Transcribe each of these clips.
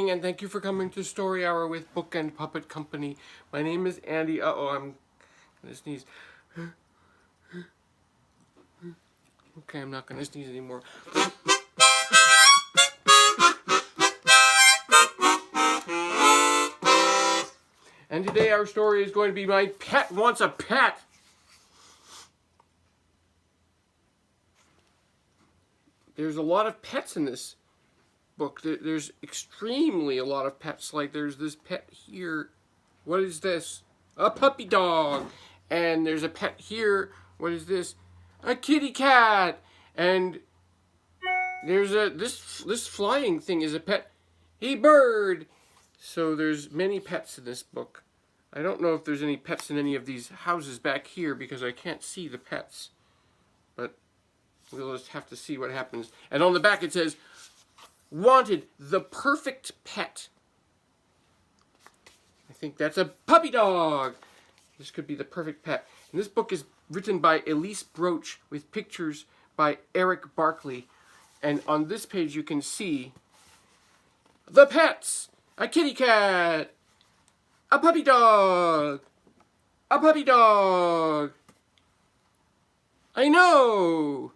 evening, and thank you for coming to Story Hour with Book and Puppet Company. My name is Andy. I'm gonna sneeze. Okay, I'm not gonna sneeze anymore. And today our story is going to be My Pet Wants a Pet. There's a lot of pets in this book. There's extremely a lot of pets. Like there's this pet here. What is this? A puppy dog. And there's a pet here. What is this? A kitty cat. And there's this flying thing is a pet. A bird. So there's many pets in this book. I don't know if there's any pets in any of these houses back here because I can't see the pets. But we'll just have to see what happens. And on the back it says, wanted, the perfect pet. I think that's a puppy dog. This could be the perfect pet. And this book is written by Deborah Broach with pictures by Eric Barkley. And on this page you can see the pets. A kitty cat. A puppy dog. A puppy dog. I know.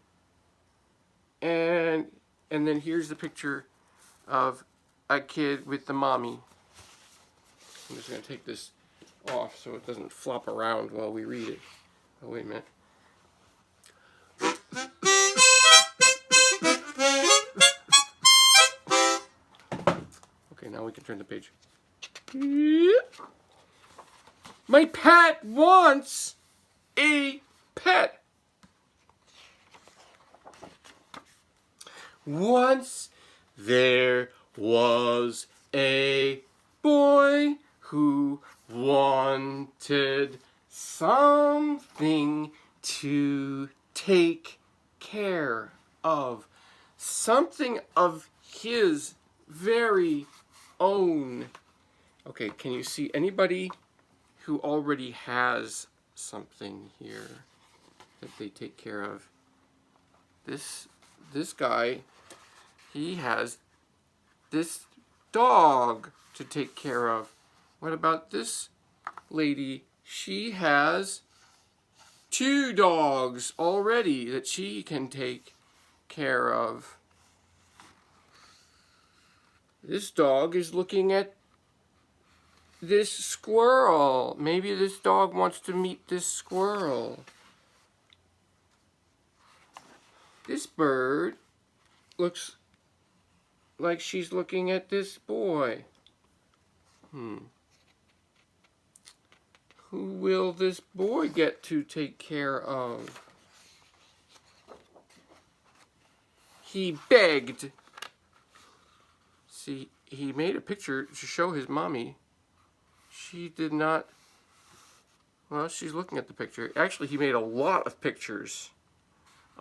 And then here's the picture of a kid with the mommy. I'm just going to take this off so it doesn't flop around while we read it. Oh, wait a minute. Okay, now we can turn the page. My pet wants a pet. Once there was a boy who wanted something to take care of. Something of his very own. Okay, can you see anybody who already has something here that they take care of? This guy, he has this dog to take care of. What about this lady? She has 2 dogs already that she can take care of. This dog is looking at this squirrel. Maybe this dog wants to meet this squirrel. This bird looks like she's looking at this boy. Who will this boy get to take care of? He begged. See, he made a picture to show his mommy. She did not. Well, she's looking at the picture. Actually, he made a lot of pictures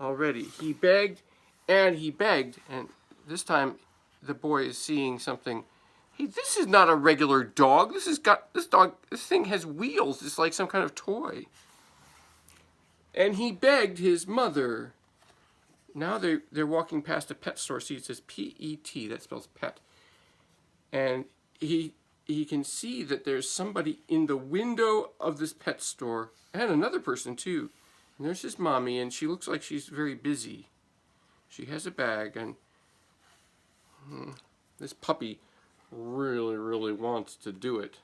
already. He begged and he begged, and this time the boy is seeing something. Hey, this is not a regular dog. This thing has wheels. It's like some kind of toy. And he begged his mother. Now they're walking past a pet store. See, it says P-E-T. That spells pet. And he can see that there's somebody in the window of this pet store, and another person too. And there's his mommy, and she looks like she's very busy. She has a bag, and this puppy really, really wants to do it.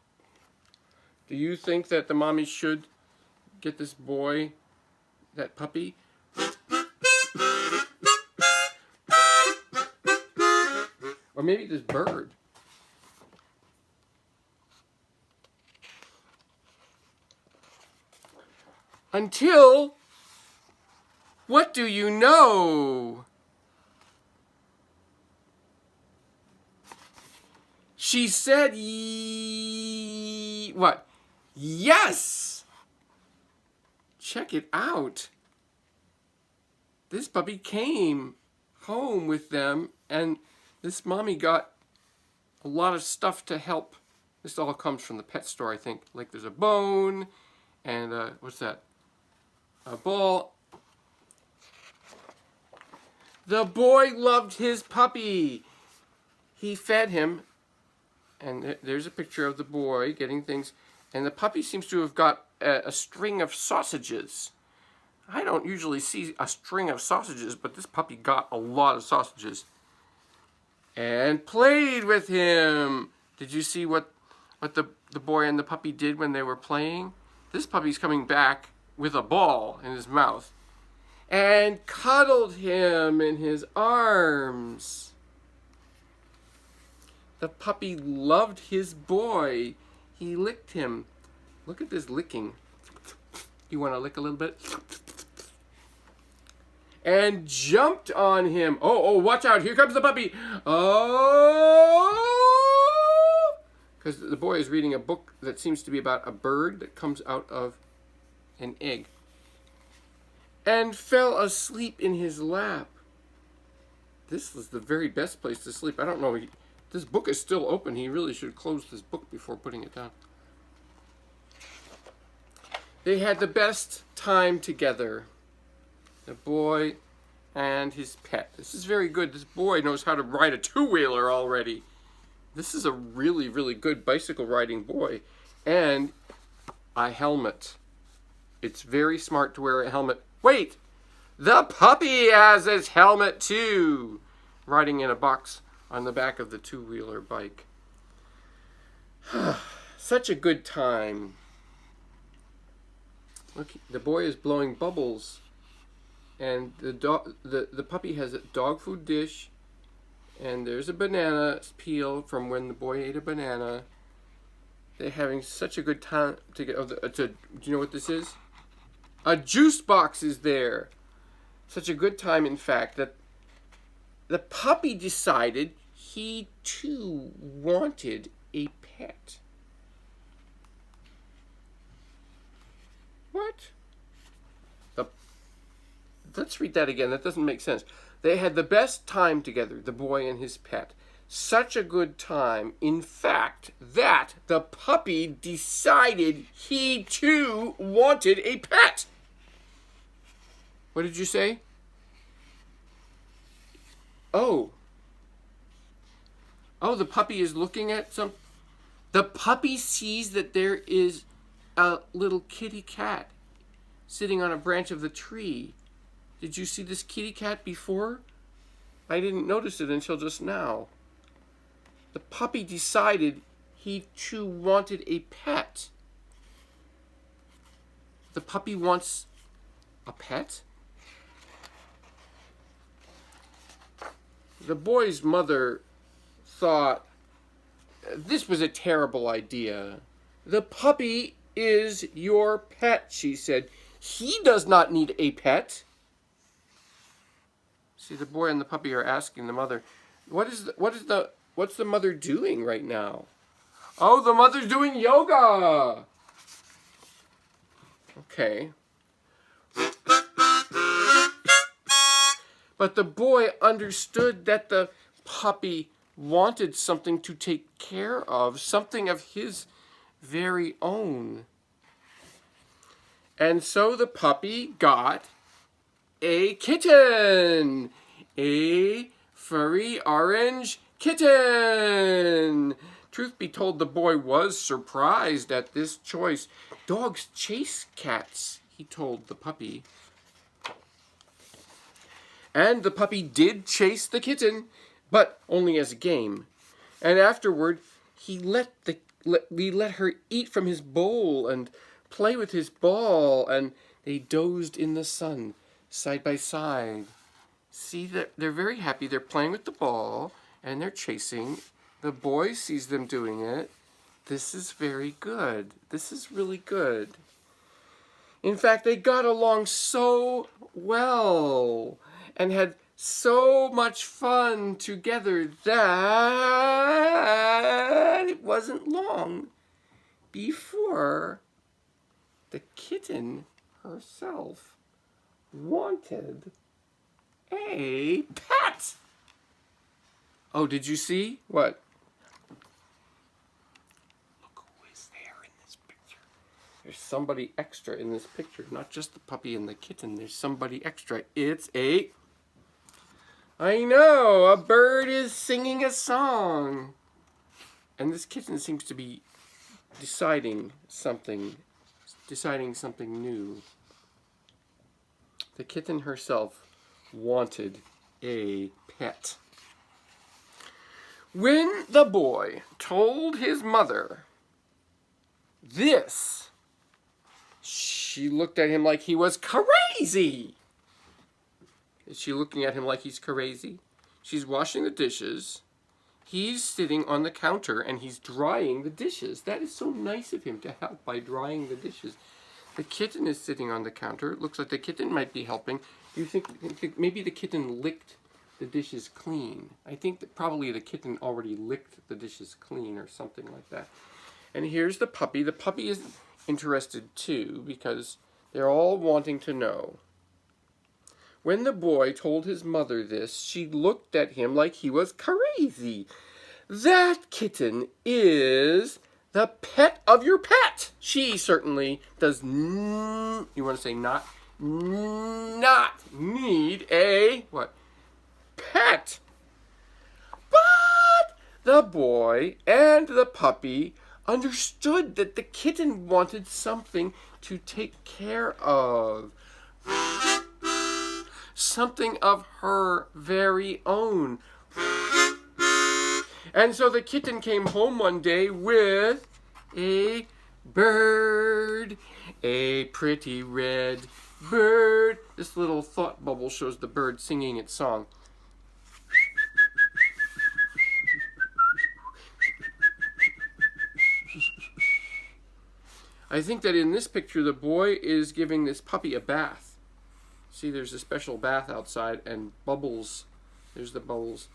Do you think that the mommy should get this boy that puppy? Or maybe this bird. Until, what do you know? She said, what? Yes! Check it out. This puppy came home with them, and this mommy got a lot of stuff to help. This all comes from the pet store, I think. Like there's a bone, and what's that? A ball. The boy loved his puppy. He fed him And there's a picture of the boy getting things. And the puppy seems to have got a string of sausages. I don't usually see a string of sausages, but this puppy got a lot of sausages. And played with him. Did you see what the boy and the puppy did when they were playing? This puppy's coming back with a ball in his mouth. And cuddled him in his arms. The puppy loved his boy. He licked him. Look at this licking. You want to lick a little bit? And jumped on him. Oh, watch out. Here comes the puppy. Oh! Because the boy is reading a book that seems to be about a bird that comes out of an egg. And fell asleep in his lap. This was the very best place to sleep. I don't know. This book is still open. He really should close this book before putting it down. They had the best time together. The boy and his pet. This is very good. This boy knows how to ride a two-wheeler already. This is a really, really good bicycle riding boy. And a helmet. It's very smart to wear a helmet. Wait! The puppy has his helmet too! Riding in a box on the back of the two-wheeler bike. Such a good time. Look, the boy is blowing bubbles. And the puppy has a dog food dish. And there's a banana peel from when the boy ate a banana. They're having such a good time together. Do you know what this is? A juice box is there. Such a good time, in fact, that the puppy decided he too wanted a pet. What? Let's read that again. That doesn't make sense. They had the best time together, the boy and his pet. Such a good time, in fact, that the puppy decided he too wanted a pet. What did you say? Oh, the puppy is looking at some. The puppy sees that there is a little kitty cat sitting on a branch of the tree. Did you see this kitty cat before? I didn't notice it until just now. The puppy decided he too wanted a pet. The puppy wants a pet? The boy's mother thought this was a terrible idea. The puppy is your pet, she said. He does not need a pet. See, the boy and the puppy are asking the mother, what's the mother doing right now? Oh, the mother's doing yoga. Okay. But the boy understood that the puppy wanted something to take care of, something of his very own. And so the puppy got a kitten, a furry orange kitten. Truth be told, the boy was surprised at this choice. Dogs chase cats, he told the puppy. And the puppy did chase the kitten, but only as a game. And afterward, he let her eat from his bowl and play with his ball, and they dozed in the sun, side by side. See, that they're very happy. They're playing with the ball, and they're chasing. The boy sees them doing it. This is very good. This is really good. In fact, they got along so well and had so much fun together that it wasn't long before the kitten herself wanted a pet. Oh, did you see? What? Look who is there in this picture. There's somebody extra in this picture. Not just the puppy and the kitten. There's somebody extra. It's a... I know, a bird is singing a song. And this kitten seems to be deciding something new. The kitten herself wanted a pet. When the boy told his mother this, she looked at him like he was crazy. Is she looking at him like he's crazy? She's washing the dishes. He's sitting on the counter and he's drying the dishes. That is so nice of him to help by drying the dishes. The kitten is sitting on the counter. It looks like the kitten might be helping. Do you think maybe the kitten licked the dishes clean? I think that probably the kitten already licked the dishes clean or something like that. And here's the puppy. The puppy is interested too because they're all wanting to know. When the boy told his mother this, she looked at him like he was crazy. That kitten is the pet of your pet. She certainly does you want to say not need a what? Pet. But the boy and the puppy understood that the kitten wanted something to take care of. Something of her very own. And so the kitten came home one day with a bird, a pretty red bird. This little thought bubble shows the bird singing its song. I think that in this picture the boy is giving this puppy a bath. See, there's a special bath outside and bubbles. There's the bubbles.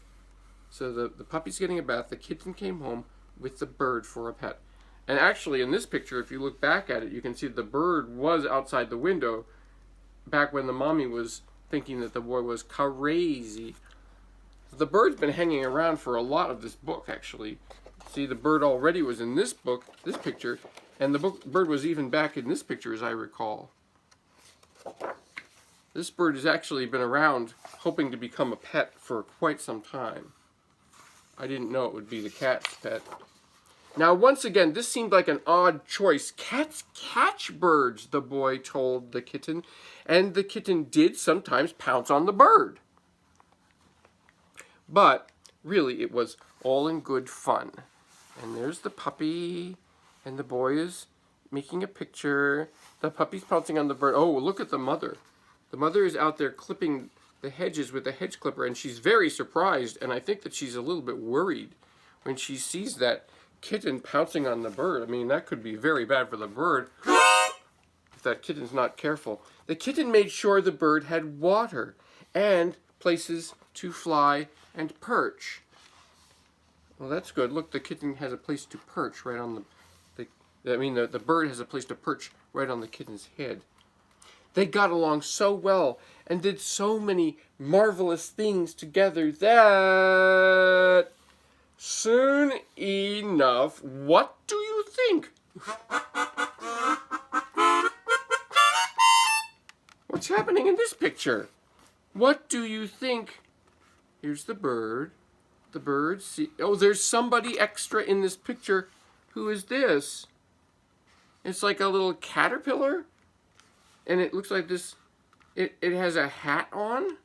So the puppy's getting a bath. The kitten came home with the bird for a pet. And actually in this picture, if you look back at it, you can see the bird was outside the window back when the mommy was thinking that the boy was crazy. The bird's been hanging around for a lot of this book, actually. See, the bird already was in this book, this picture, and the bird was even back in this picture, as I recall. This bird has actually been around hoping to become a pet for quite some time. I didn't know it would be the cat's pet. Now, once again, this seemed like an odd choice. Cats catch birds, the boy told the kitten, and the kitten did sometimes pounce on the bird. But really, it was all in good fun. And there's the puppy, and the boy is making a picture. The puppy's pouncing on the bird. Oh, look at the mother. The mother is out there clipping the hedges with a hedge clipper, and she's very surprised, and I think that she's a little bit worried when she sees that kitten pouncing on the bird. I mean, that could be very bad for the bird if that kitten's not careful. The kitten made sure the bird had water and places to fly and perch. Well, that's good. Look, the kitten has a place to perch right on the bird has a place to perch right on the kitten's head. They got along so well and did so many marvelous things together that soon enough, what do you think? What's happening in this picture? What do you think? Here's the bird. The bird, see, oh, there's somebody extra in this picture. Who is this? It's like a little caterpillar. And it looks like this, it has a hat on?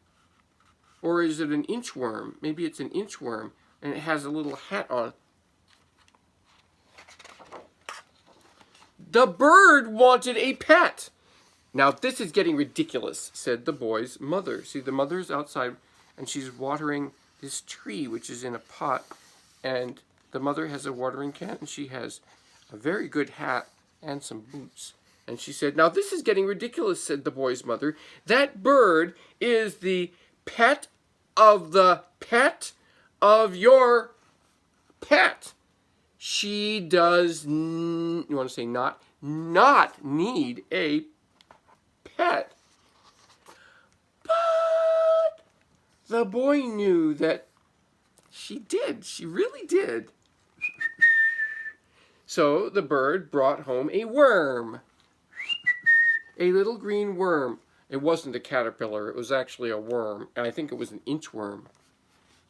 Or is it an inchworm? Maybe it's an inchworm, and it has a little hat on. The bird wanted a pet. Now this is getting ridiculous, said the boy's mother. See, the mother's outside, and she's watering this tree, which is in a pot. And the mother has a watering can, and she has a very good hat and some boots. And she said, now this is getting ridiculous, said the boy's mother. That bird is the pet of your pet. She does, you want to say not need a pet. But the boy knew that she did. She really did. So the bird brought home a worm. A little green worm. It wasn't a caterpillar. It was actually a worm. And I think it was an inchworm.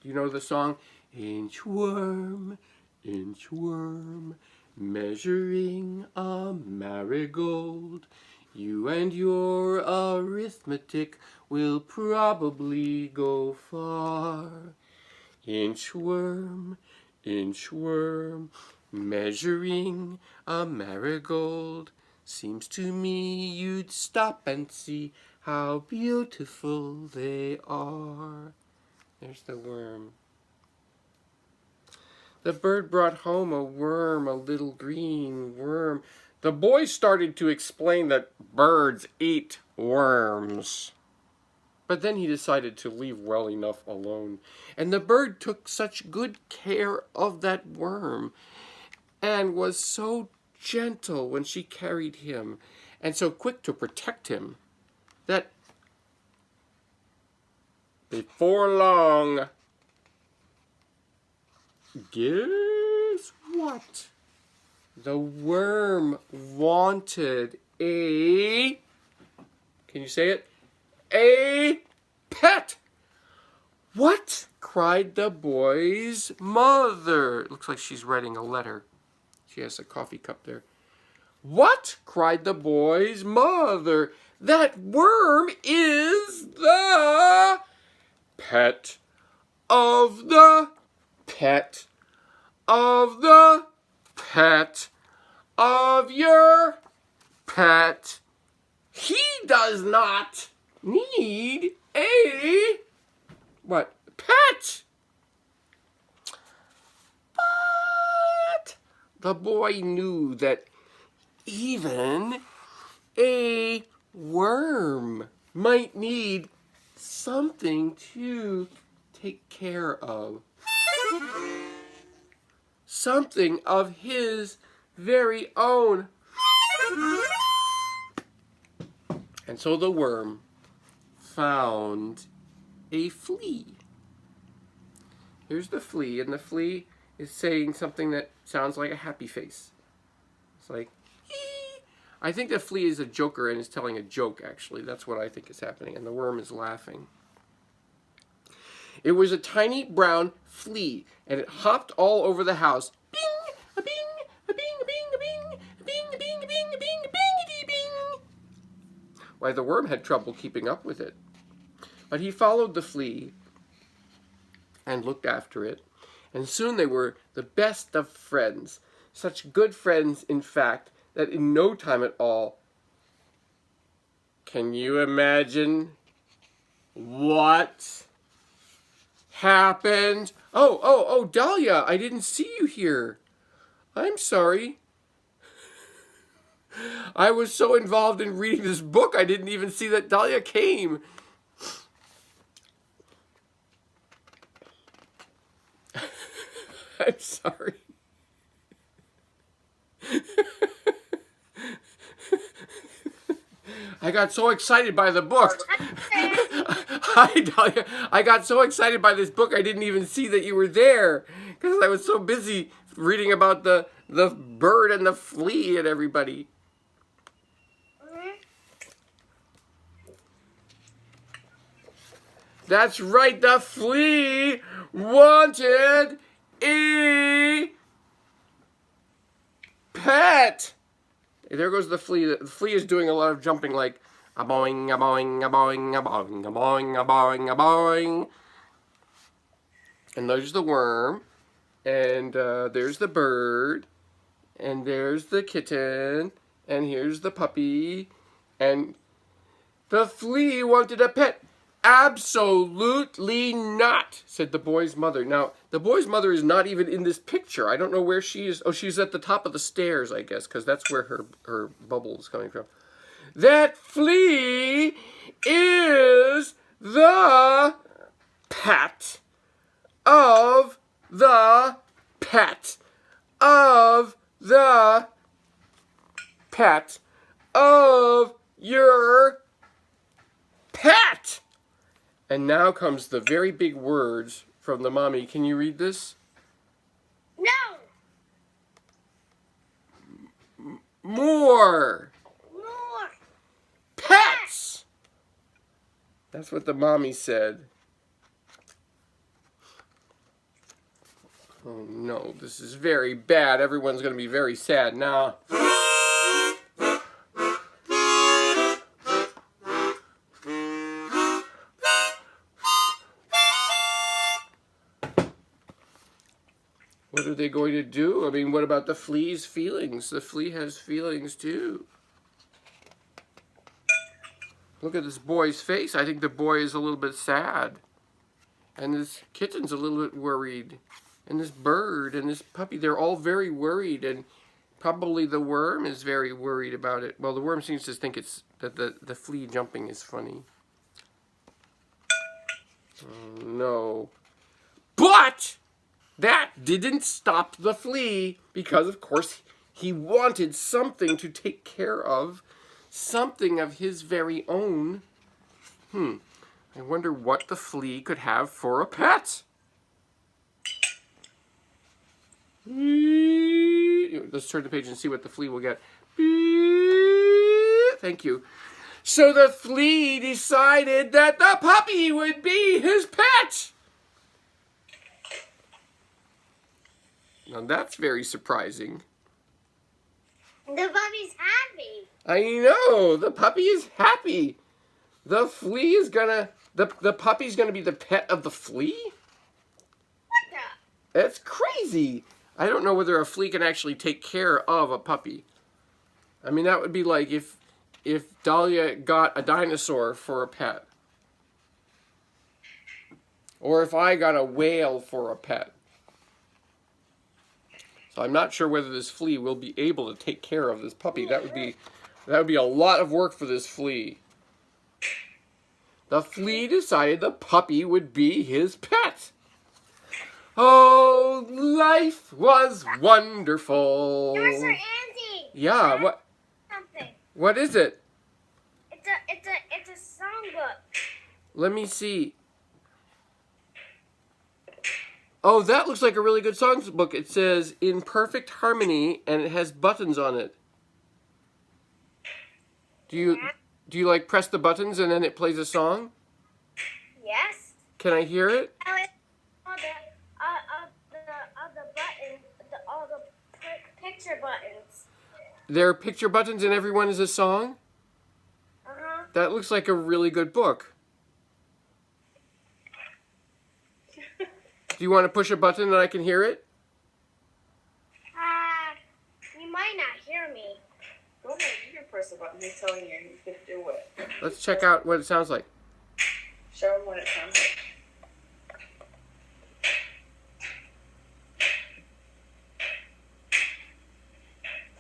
Do you know the song? Inchworm, Inchworm, measuring a marigold. You and your arithmetic will probably go far. Inchworm, inchworm, measuring a marigold. Seems to me you'd stop and see how beautiful they are. There's the worm. The bird brought home a worm, a little green worm. The boy started to explain that birds eat worms. But then he decided to leave well enough alone. And the bird took such good care of that worm and was so gentle when she carried him and so quick to protect him that before long, guess what? The worm wanted a, can you say it? A pet. What? Cried the boy's mother. It looks like she's writing a letter. She has a coffee cup there. What? Cried the boy's mother. That worm is the pet of the pet of the pet of your pet. He does not need a what? Pet. But the boy knew that even a worm might need something to take care of. Something of his very own. And so the worm found a flea. Here's the flea, and the flea is saying something that sounds like a happy face. It's like, ee. I think the flea is a joker and is telling a joke, actually. That's what I think is happening, and the worm is laughing. It was a tiny brown flea, and it hopped all over the house. Bing, a bing, a bing, a bing, a bing, a bing, a bing, a bing, a bing, a bing, bing. Why, the worm had trouble keeping up with it. But he followed the flea and looked after it, and soon they were the best of friends. Such good friends, in fact, that in no time at all, can you imagine what happened? Oh, Dahlia, I didn't see you here. I'm sorry. I was so involved in reading this book, I didn't even see that Dahlia came. I'm sorry. I got so excited by the book. Hi, Dahlia. I got so excited by this book, I didn't even see that you were there because I was so busy reading about the bird and the flea and everybody. That's right, the flea wanted a pet. There goes the flea. The flea is doing a lot of jumping, like a boing, a boing, a boing, a boing, a boing, a boing, a boing. And there's the worm, and there's the bird, and there's the kitten, and here's the puppy, and the flea wanted a pet. Absolutely not, said the boy's mother. Now, the boy's mother is not even in this picture. I don't know where she is. Oh, she's at the top of the stairs, I guess, because that's where her bubble is coming from. That flea is the pet of the pet of the pet of your pet. And now comes the very big words from the mommy. Can you read this? No. More. More. Pets. That's what the mommy said. Oh no, this is very bad. Everyone's going to be very sad now. What are they going to do? I mean, what about the flea's feelings? The flea has feelings too. Look at this boy's face. I think the boy is a little bit sad. And this kitten's a little bit worried. And this bird and this puppy, they're all very worried. And probably the worm is very worried about it. Well, the worm seems to think it's that the flea jumping is funny. Oh, no. But that didn't stop the flea because, of course, he wanted something to take care of. Something of his very own. I wonder what the flea could have for a pet. Let's turn the page and see what the flea will get. Thank you. So the flea decided that the puppy would be his pet. Now that's very surprising. The puppy's happy. I know, the puppy is happy. The flea is gonna, the puppy's gonna be the pet of the flea? What the? That's crazy. I don't know whether a flea can actually take care of a puppy. I mean, that would be like if Dahlia got a dinosaur for a pet. Or if I got a whale for a pet. So I'm not sure whether this flea will be able to take care of this puppy. That would be a lot of work for this flea. The flea decided the puppy would be his pet. Oh, life was wonderful. Mr. Andy. Yeah, what? Something. What is it? It's a songbook. Let me see. Oh, that looks like a really good songbook. It says "In Perfect Harmony" and it has buttons on it. Do you like press the buttons and then it plays a song? Yes. Can I hear it? All the picture buttons. There are picture buttons and every one is a song? Uh-huh. That looks like a really good book. Do you want to push a button and I can hear it? You might not hear me. Go ahead, you can press the button. He's telling you you can do it. Let's check out what it sounds like. Show him what it sounds like.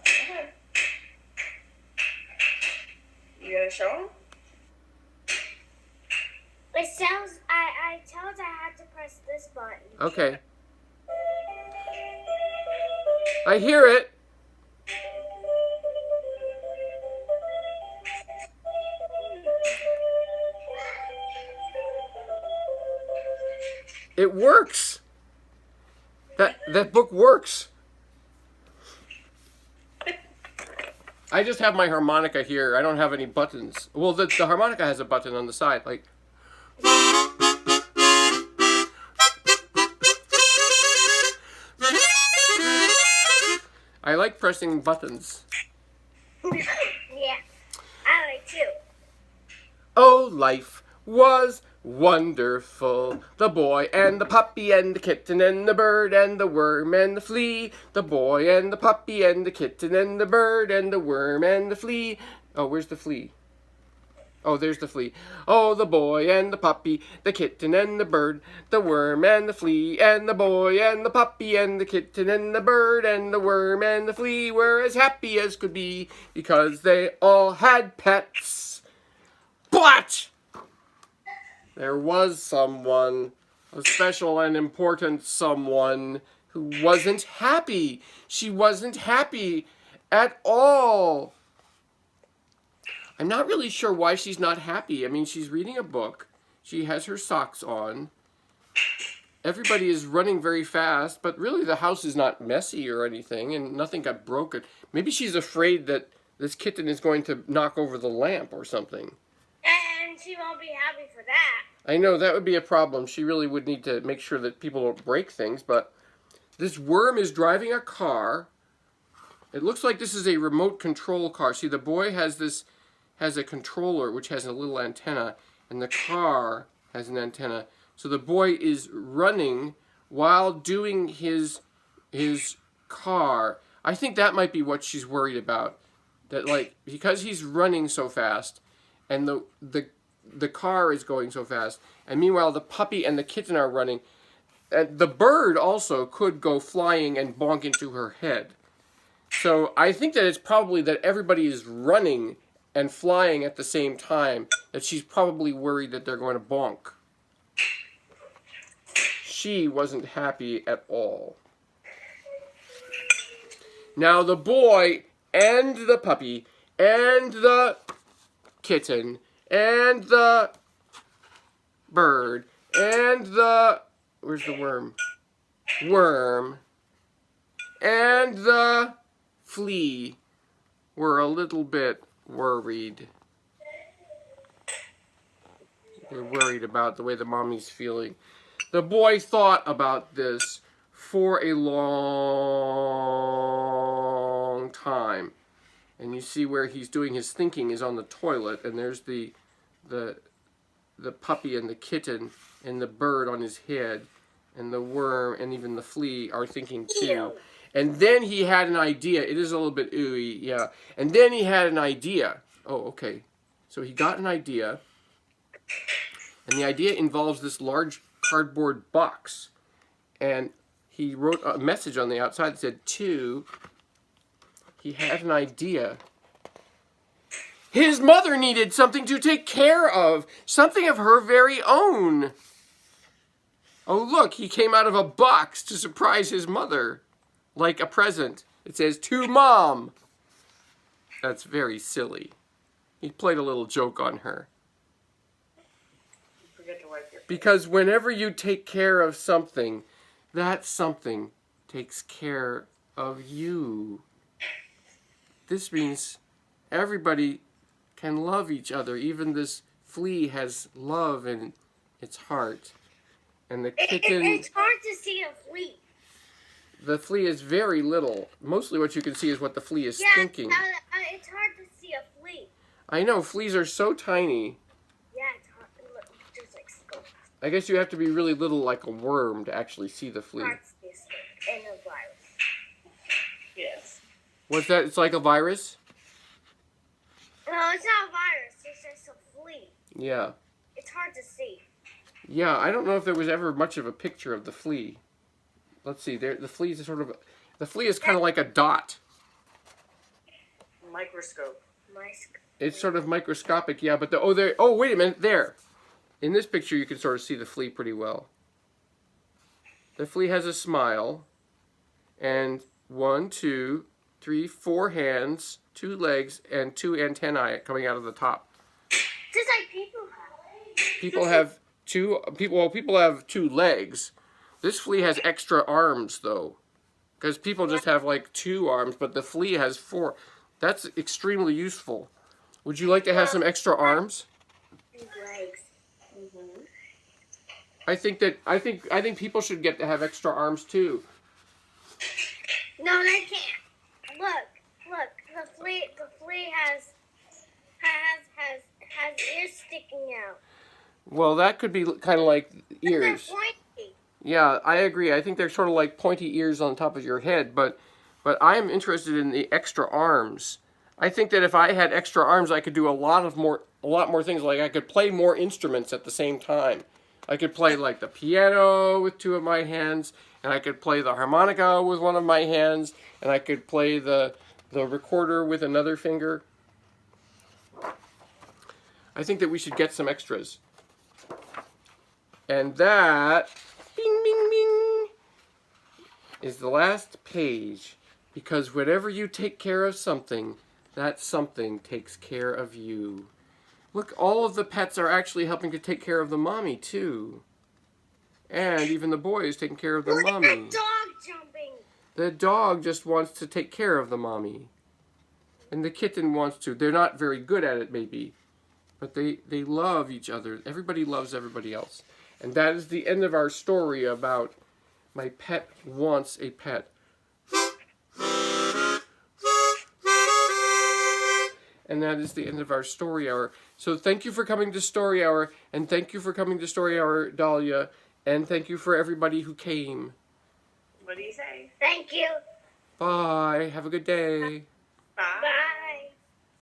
Go ahead. You gonna show him? It sounds. I told I had to press this button. Okay. I hear it. It works. That book works. I just have my harmonica here. I don't have any buttons. Well, the harmonica has a button on the side, like. I like pressing buttons. Yeah, I like too. Oh, life was wonderful. The boy and the puppy and the kitten and the bird and the worm and the flea. The boy and the puppy and the kitten and the bird and the worm and the flea. Oh, where's the flea? Oh, there's the flea. Oh, the boy and the puppy, the kitten and the bird, the worm and the flea, and the boy and the puppy and the kitten and the bird and the worm and the flea were as happy as could be because they all had pets. But there was someone, a special and important someone, who wasn't happy. She wasn't happy at all. I'm not really sure why she's not happy. I mean, she's reading a book. She has her socks on. Everybody is running very fast, but really the house is not messy or anything, and nothing got broken. Maybe she's afraid that this kitten is going to knock over the lamp or something. And she won't be happy for that. I know, that would be a problem. She really would need to make sure that people don't break things, but this worm is driving a car. It looks like this is a remote control car. See, the boy has a controller which has a little antenna, and the car has an antenna. So the boy is running while doing his car. I think that might be what she's worried about. That, like, because he's running so fast, and the car is going so fast, and meanwhile the puppy and the kitten are running, and the bird also could go flying and bonk into her head. So I think that it's probably that everybody is running and flying at the same time, that she's probably worried that they're going to bonk. She wasn't happy at all. Now the boy and the puppy and the kitten and the bird and the, where's the worm? Worm and the flea were a little bit worried. They're worried about the way the mommy's feeling. The boy thought about this for a long time. And you see where he's doing his thinking is on the toilet, and there's the puppy and the kitten and the bird on his head, and the worm and even the flea are thinking too. Ew. And then he had an idea. It is a little bit ooey, yeah. And then he had an idea. Oh, okay. So he got an idea, and the idea involves this large cardboard box. And he wrote a message on the outside that said, "To." He had an idea. His mother needed something to take care of. Something of her very own. Oh, look, he came out of a box to surprise his mother. Like a present. It says, "To Mom." That's very silly. He played a little joke on her. Forget to wipe your face. Because whenever you take care of something, that something takes care of you. This means everybody can love each other. Even this flea has love in its heart. And the kitten... It's hard to see a flea. The flea is very little. Mostly what you can see is what the flea is thinking. It's hard to see a flea. I know, fleas are so tiny. Yeah, it's hard. Look, just like skull. I guess you have to be really little like a worm to actually see the flea. Hard to see a skull. And a virus. Yes. What's that? It's like a virus? No, it's not a virus. It's just a flea. Yeah. It's hard to see. Yeah, I don't know if there was ever much of a picture of the flea. Let's see. The flea is sort of... The flea is kind of like a dot. Microscope. It's sort of microscopic, yeah, but oh, wait a minute, there. In this picture, you can sort of see the flea pretty well. The flea has a smile, and 1, 2, 3, 4 hands, 2 legs, and 2 antennae coming out of the top. Just like people have. People have 2 legs. This flea has extra arms, though, because people just have like 2 arms, but the flea has 4. That's extremely useful. Would you like to have some extra arms? Legs. Mm-hmm. I think people should get to have extra arms too. No, they can't. Look. The flea has ears sticking out. Well, that could be kind of like ears. They're pointy. Yeah, I agree. I think they're sort of like pointy ears on top of your head, but I am interested in the extra arms. I think that if I had extra arms, I could do a lot more things. Like I could play more instruments at the same time. I could play like the piano with 2 of my hands, and I could play the harmonica with 1 of my hands, and I could play the recorder with another finger. I think that we should get some extras. And that, bing, bing, bing, is the last page. Because whenever you take care of something, that something takes care of you. Look, all of the pets are actually helping to take care of the mommy, too. And even the boy is taking care of the mommy. Look at the dog jumping. The dog just wants to take care of the mommy. And the kitten wants to. They're not very good at it, maybe. But they love each other. Everybody loves everybody else. And that is the end of our story about My pet wants a pet. And that is the end of our story hour. So thank you for coming to Story Hour, and thank you for coming to Story Hour, Dahlia, and thank you for everybody who came. What do you say? Thank you. Bye. Have a good day. Bye. Bye.